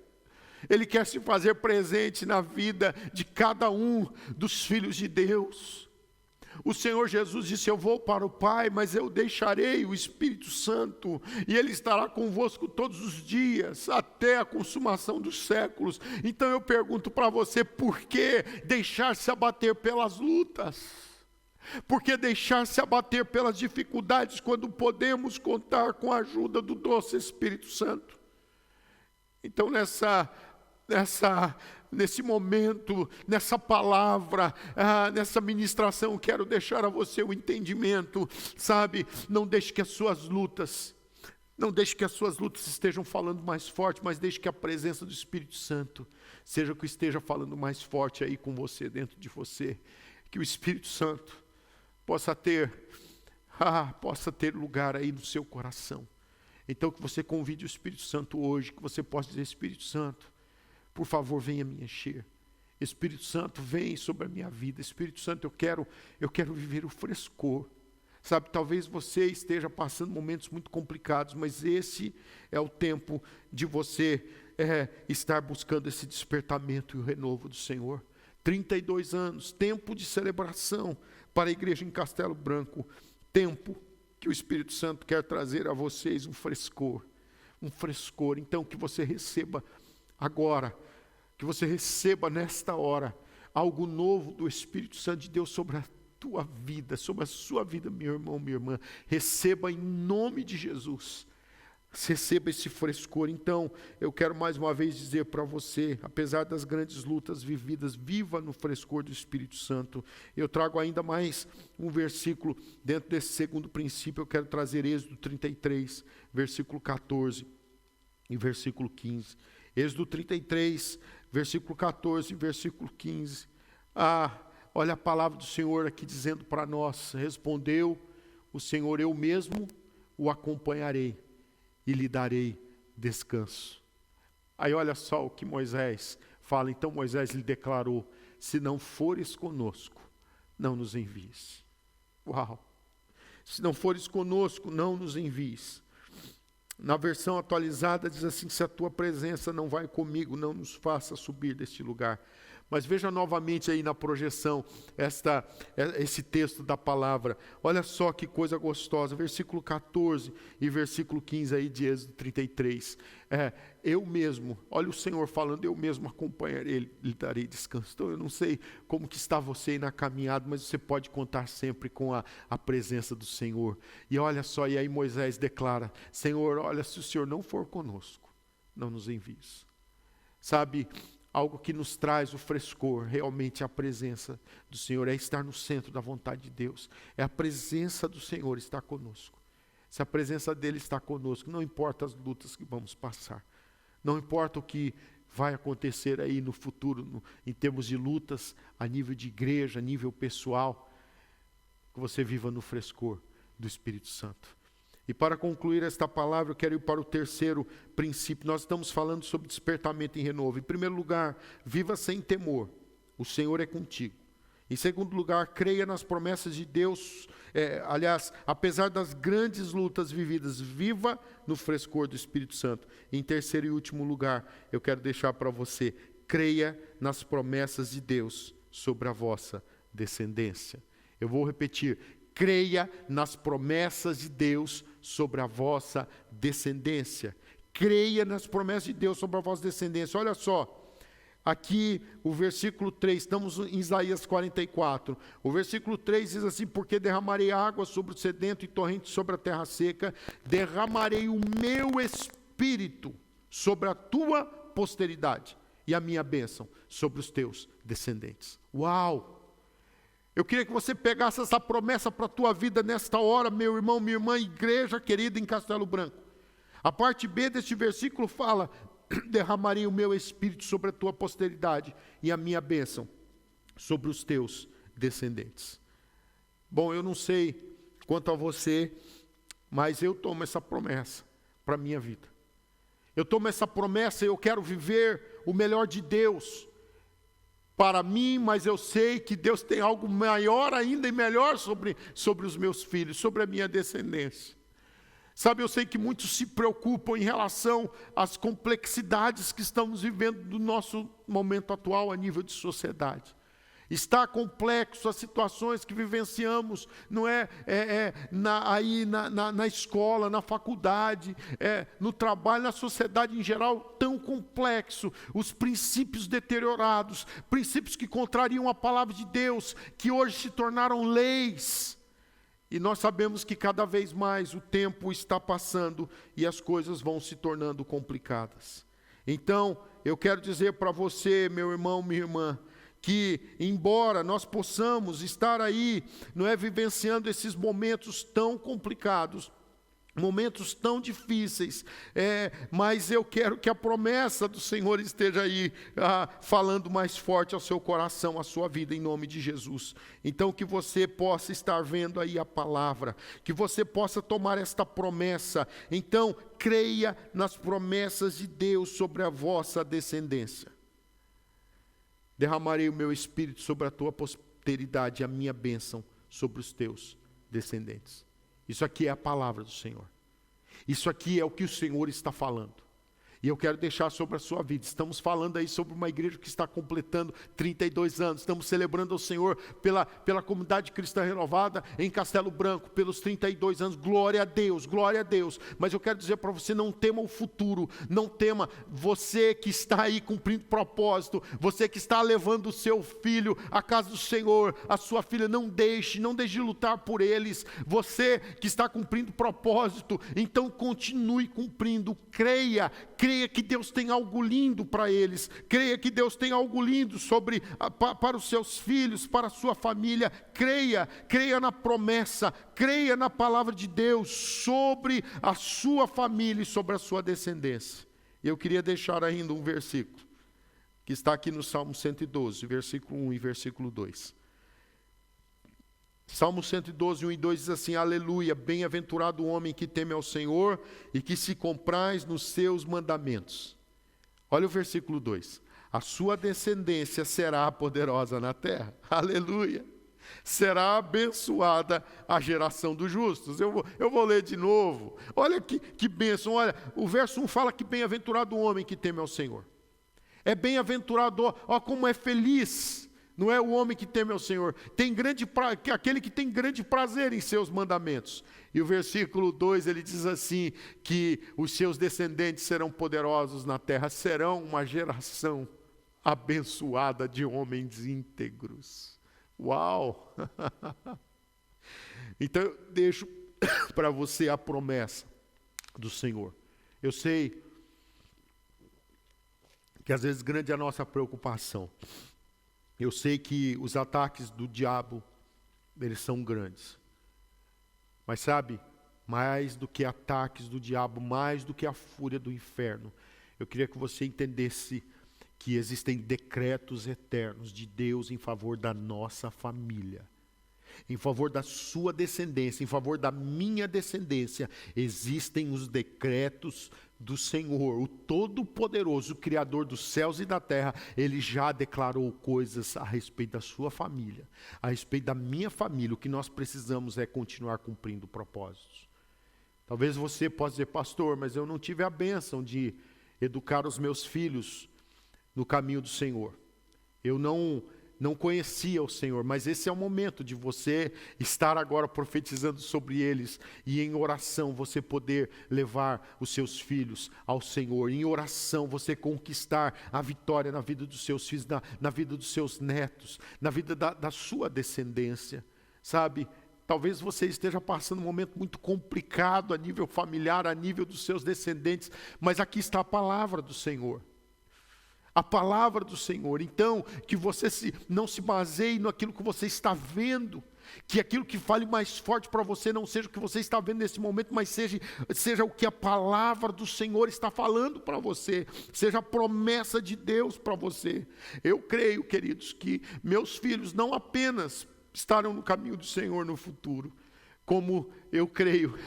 E: Ele quer se fazer presente na vida de cada um dos filhos de Deus. O Senhor Jesus disse: eu vou para o Pai, mas eu deixarei o Espírito Santo, e Ele estará convosco todos os dias, até a consumação dos séculos. Então eu pergunto para você, por que deixar-se abater pelas lutas? Por que deixar-se abater pelas dificuldades, quando podemos contar com a ajuda do doce Espírito Santo? Então nesse momento, nessa palavra, nessa ministração, quero deixar a você o entendimento, sabe? Não deixe que as suas lutas estejam falando mais forte, mas deixe que a presença do Espírito Santo seja o que esteja falando mais forte aí com você, dentro de você. Que o Espírito Santo possa ter lugar aí no seu coração. Então que você convide o Espírito Santo hoje, que você possa dizer: Espírito Santo, por favor, venha me encher. Espírito Santo, vem sobre a minha vida. Espírito Santo, eu quero viver o frescor. Sabe, talvez você esteja passando momentos muito complicados, mas esse é o tempo de você estar buscando esse despertamento e o renovo do Senhor. 32 anos, tempo de celebração para a igreja em Castelo Branco. Tempo que o Espírito Santo quer trazer a vocês um frescor. Então que você receba agora, que você receba nesta hora algo novo do Espírito Santo de Deus sobre a tua vida, sobre a sua vida, meu irmão, minha irmã. Receba em nome de Jesus. Receba esse frescor. Então, eu quero mais uma vez dizer para você, apesar das grandes lutas vividas, viva no frescor do Espírito Santo. Eu trago ainda mais um versículo dentro desse segundo princípio. Eu quero trazer Êxodo 33, versículo 14 e versículo 15. Êxodo 33, versículo 14 e versículo 15. Olha a palavra do Senhor aqui dizendo para nós: respondeu o Senhor: eu mesmo o acompanharei e lhe darei descanso. Aí olha só o que Moisés fala. Então Moisés lhe declarou: se não fores conosco, não nos envies. Uau! Se não fores conosco, não nos envies. Na versão atualizada diz assim: se a tua presença não vai comigo, não nos faça subir deste lugar. Mas veja novamente aí na projeção esse texto da palavra. Olha só que coisa gostosa. Versículo 14 e versículo 15 aí de Êxodo 33. Eu mesmo, olha o Senhor falando: eu mesmo acompanharei, lhe darei descanso. Então eu não sei como que está você aí na caminhada, mas você pode contar sempre com a presença do Senhor. E olha só, e aí Moisés declara: Senhor, olha, se o Senhor não for conosco, não nos envies. Sabe, algo que nos traz o frescor, realmente a presença do Senhor, é estar no centro da vontade de Deus. É a presença do Senhor estar conosco. Se a presença dEle está conosco, não importa as lutas que vamos passar. Não importa o que vai acontecer aí no futuro, em termos de lutas, a nível de igreja, a nível pessoal, que você viva no frescor do Espírito Santo. E para concluir esta palavra, eu quero ir para o terceiro princípio. Nós estamos falando sobre despertamento e renovo. Em primeiro lugar, viva sem temor. O Senhor é contigo. Em segundo lugar, creia nas promessas de Deus. Aliás, apesar das grandes lutas vividas, viva no frescor do Espírito Santo. Em terceiro e último lugar, eu quero deixar para você: creia nas promessas de Deus sobre a vossa descendência. Eu vou repetir: creia nas promessas de Deus sobre a vossa descendência. Creia nas promessas de Deus sobre a vossa descendência. Olha só, aqui o versículo 3, estamos em Isaías 44. O versículo 3 diz assim: porque derramarei água sobre o sedento e torrente sobre a terra seca, derramarei o meu espírito sobre a tua posteridade e a minha bênção sobre os teus descendentes. Uau! Eu queria que você pegasse essa promessa para a tua vida nesta hora, meu irmão, minha irmã, igreja querida em Castelo Branco. A parte B deste versículo fala: derramarei o meu espírito sobre a tua posteridade e a minha bênção sobre os teus descendentes. Bom, eu não sei quanto a você, mas eu tomo essa promessa para a minha vida. Eu tomo essa promessa e eu quero viver o melhor de Deus para mim, mas eu sei que Deus tem algo maior ainda e melhor sobre os meus filhos, sobre a minha descendência. Sabe, eu sei que muitos se preocupam em relação às complexidades que estamos vivendo do nosso momento atual a nível de sociedade. Está complexo as situações que vivenciamos, não é, na escola, na faculdade, no trabalho, na sociedade em geral, tão complexo. Os princípios deteriorados, princípios que contrariam a palavra de Deus, que hoje se tornaram leis. E nós sabemos que cada vez mais o tempo está passando e as coisas vão se tornando complicadas. Então, eu quero dizer para você, meu irmão, minha irmã, que embora nós possamos estar aí, não é, vivenciando esses momentos tão complicados, momentos tão difíceis, mas eu quero que a promessa do Senhor esteja aí falando mais forte ao seu coração, à sua vida, em nome de Jesus. Então que você possa estar vendo aí a palavra, que você possa tomar esta promessa. Então creia nas promessas de Deus sobre a vossa descendência. Derramarei o meu espírito sobre a tua posteridade, a minha bênção sobre os teus descendentes. Isso aqui é a palavra do Senhor. Isso aqui é o que o Senhor está falando. E eu quero deixar sobre a sua vida. Estamos falando aí sobre uma igreja que está completando 32 anos. Estamos celebrando ao Senhor pela comunidade cristã renovada em Castelo Branco, pelos 32 anos. Glória a Deus, glória a Deus. Mas eu quero dizer para você, não tema o futuro. Não tema você que está aí cumprindo propósito. Você que está levando o seu filho à casa do Senhor, a sua filha, não deixe de lutar por eles. Você que está cumprindo propósito, então continue cumprindo. Creia que Deus tem algo lindo para eles. Creia que Deus tem algo lindo para os seus filhos, para a sua família. Creia na promessa, creia na palavra de Deus sobre a sua família e sobre a sua descendência. Eu queria deixar ainda um versículo, que está aqui no Salmo 112, versículo 1 e versículo 2. Salmo 112, 1 e 2 diz assim: aleluia, bem-aventurado o homem que teme ao Senhor e que se compraz nos seus mandamentos. Olha o versículo 2. A sua descendência será poderosa na terra. Aleluia. Será abençoada a geração dos justos. Eu vou ler de novo. Olha que bênção. Olha, o verso 1 fala que bem-aventurado o homem que teme ao Senhor. É bem-aventurado, ó como é feliz. Não é o homem que teme ao Senhor, aquele que tem grande prazer em seus mandamentos. E o versículo 2, ele diz assim, que os seus descendentes serão poderosos na terra, serão uma geração abençoada de homens íntegros. Uau! Então eu deixo para você a promessa do Senhor. Eu sei que às vezes grande é a nossa preocupação. Eu sei que os ataques do diabo, eles são grandes. Mas sabe, mais do que ataques do diabo, mais do que a fúria do inferno, eu queria que você entendesse que existem decretos eternos de Deus em favor da nossa família, em favor da sua descendência, em favor da minha descendência. Existem os decretos do Senhor, o Todo-Poderoso, o Criador dos céus e da terra. Ele já declarou coisas a respeito da sua família, a respeito da minha família. O que nós precisamos é continuar cumprindo propósitos. Talvez você possa dizer: pastor, mas eu não tive a bênção de educar os meus filhos no caminho do Senhor. Eu não conhecia o Senhor, mas esse é o momento de você estar agora profetizando sobre eles e em oração você poder levar os seus filhos ao Senhor. Em oração você conquistar a vitória na vida dos seus filhos, na vida dos seus netos, na vida da sua descendência. Sabe, talvez você esteja passando um momento muito complicado a nível familiar, a nível dos seus descendentes, mas aqui está a palavra do Senhor. A palavra do Senhor. Então, que você não se baseie naquilo que você está vendo, que aquilo que fale mais forte para você não seja o que você está vendo nesse momento, mas seja o que a palavra do Senhor está falando para você, seja a promessa de Deus para você. Eu creio, queridos, que meus filhos não apenas estarão no caminho do Senhor no futuro, como eu creio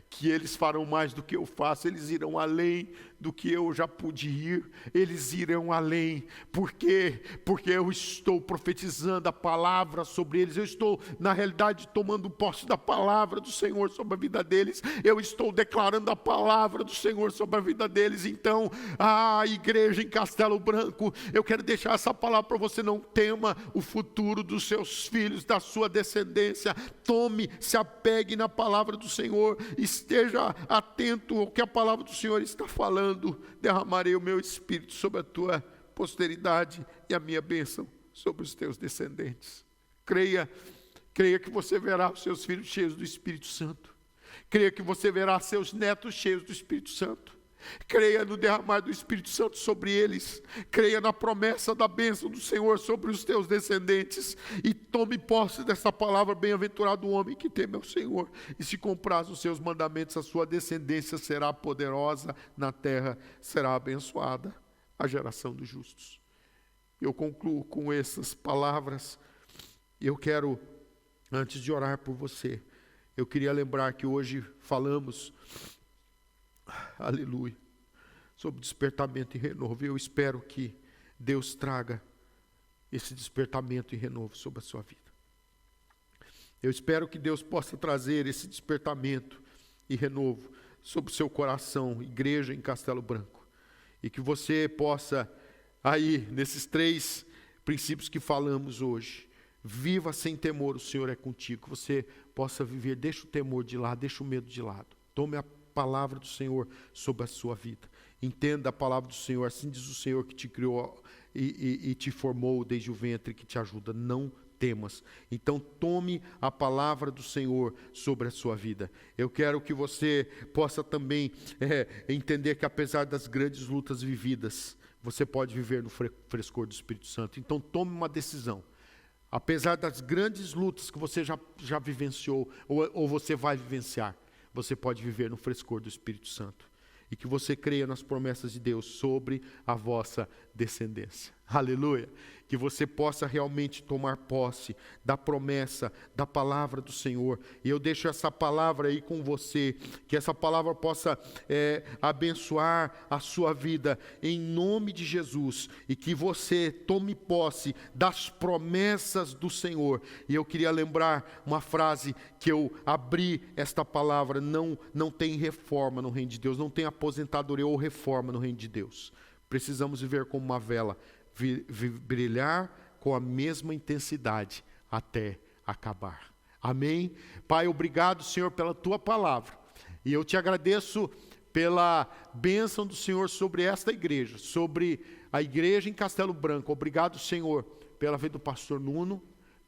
E: que eles farão mais do que eu faço, eles irão além do que eu já pude ir, eles irão além. Por quê? Porque eu estou profetizando a palavra sobre eles, eu estou, na realidade, tomando posse da palavra do Senhor sobre a vida deles, eu estou declarando a palavra do Senhor sobre a vida deles. Então, a igreja em Castelo Branco, eu quero deixar essa palavra para você: não tema o futuro dos seus filhos, da sua descendência. Tome, se apegue na palavra do Senhor, esteja atento ao que a palavra do Senhor está falando. Derramarei o meu espírito sobre a tua posteridade e a minha bênção sobre os teus descendentes. Creia que você verá os seus filhos cheios do Espírito Santo. Creia que você verá seus netos cheios do Espírito Santo. Creia no derramar do Espírito Santo sobre eles. Creia na promessa da bênção do Senhor sobre os teus descendentes. E tome posse dessa palavra: bem-aventurado o homem que teme ao Senhor e se compraz os seus mandamentos. A sua descendência será poderosa na terra, será abençoada a geração dos justos. Eu concluo com essas palavras. Eu quero, antes de orar por você, eu queria lembrar que hoje falamos, aleluia, sobre despertamento e renovo. Eu espero que Deus traga esse despertamento e renovo sobre a sua vida. Eu espero que Deus possa trazer esse despertamento e renovo sobre o seu coração, igreja em Castelo Branco. E que você possa, aí, nesses 3 princípios que falamos hoje, viva sem temor, o Senhor é contigo. Que você possa viver, deixa o temor de lado, deixa o medo de lado. Tome a palavra do Senhor sobre a sua vida. Entenda a palavra do Senhor. Assim diz o Senhor que te criou e te formou desde o ventre, que te ajuda. Não temas. Então tome a palavra do Senhor sobre a sua vida. Eu quero que você possa também entender que apesar das grandes lutas vividas, você pode viver no frescor do Espírito Santo. Então tome uma decisão. Apesar das grandes lutas que você já vivenciou ou você vai vivenciar, você pode viver no frescor do Espírito Santo. E que você creia nas promessas de Deus sobre a vossa descendência. Aleluia. Que você possa realmente tomar posse da promessa, da palavra do Senhor. E eu deixo essa palavra aí com você, que essa palavra possa abençoar a sua vida em nome de Jesus. E que você tome posse das promessas do Senhor. E eu queria lembrar uma frase que eu abri esta palavra: não tem reforma no reino de Deus, não tem aposentadoria ou reforma no reino de Deus. Precisamos viver como uma vela, brilhar com a mesma intensidade até acabar. Amém? Pai, obrigado, Senhor, pela Tua palavra. E eu te agradeço pela bênção do Senhor sobre esta igreja, sobre a igreja em Castelo Branco. Obrigado, Senhor, pela vida do pastor Nuno,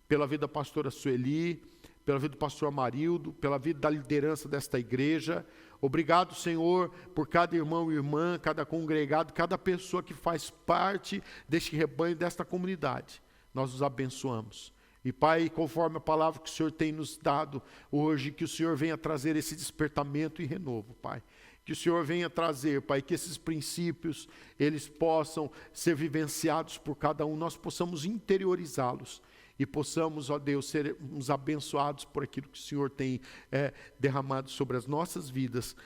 E: pela vida da pastora Sueli, pela vida do pastor Amarildo, pela vida da liderança desta igreja. Obrigado, Senhor, por cada irmão e irmã, cada congregado, cada pessoa que faz parte deste rebanho, desta comunidade. Nós os abençoamos. E, Pai, conforme a palavra que o Senhor tem nos dado hoje, que o Senhor venha trazer esse despertamento e renovo, Pai. Que o Senhor venha trazer, Pai, que esses princípios, eles possam ser vivenciados por cada um, nós possamos interiorizá-los. E possamos, ó Deus, sermos abençoados por aquilo que o Senhor tem derramado sobre as nossas vidas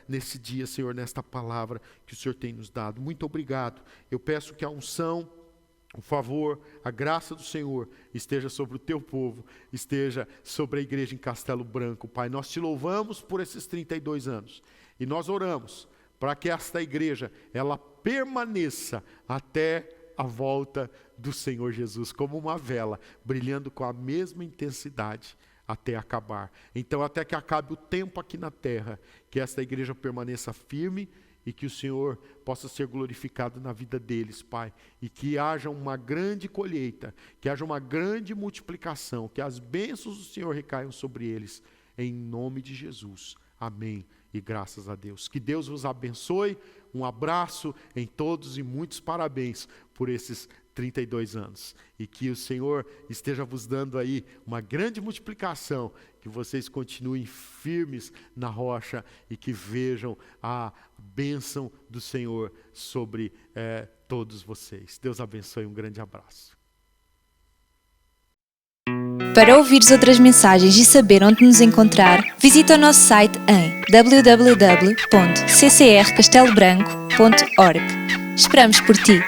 E: nesse dia, Senhor, nesta palavra que o Senhor tem nos dado. Muito obrigado. Eu peço que a unção, o favor, a graça do Senhor esteja sobre o teu povo, esteja sobre a igreja em Castelo Branco, Pai. Nós te louvamos por esses 32 anos e nós oramos para que esta igreja, ela permaneça até a volta do Senhor Jesus, como uma vela, brilhando com a mesma intensidade até acabar. Então, até que acabe o tempo aqui na terra, que esta igreja permaneça firme e que o Senhor possa ser glorificado na vida deles, Pai. E que haja uma grande colheita, que haja uma grande multiplicação, que as bênçãos do Senhor recaiam sobre eles, em nome de Jesus. Amém. E graças a Deus. Que Deus vos abençoe. Um abraço em todos e muitos parabéns por esses 32 anos. E que o Senhor esteja vos dando aí uma grande multiplicação. Que vocês continuem firmes na rocha e que vejam a bênção do Senhor sobre todos vocês. Deus abençoe. Um grande abraço.
A: Para ouvires outras mensagens e saber onde nos encontrar, visita o nosso site em www.ccrcastelobranco.org. Esperamos por ti!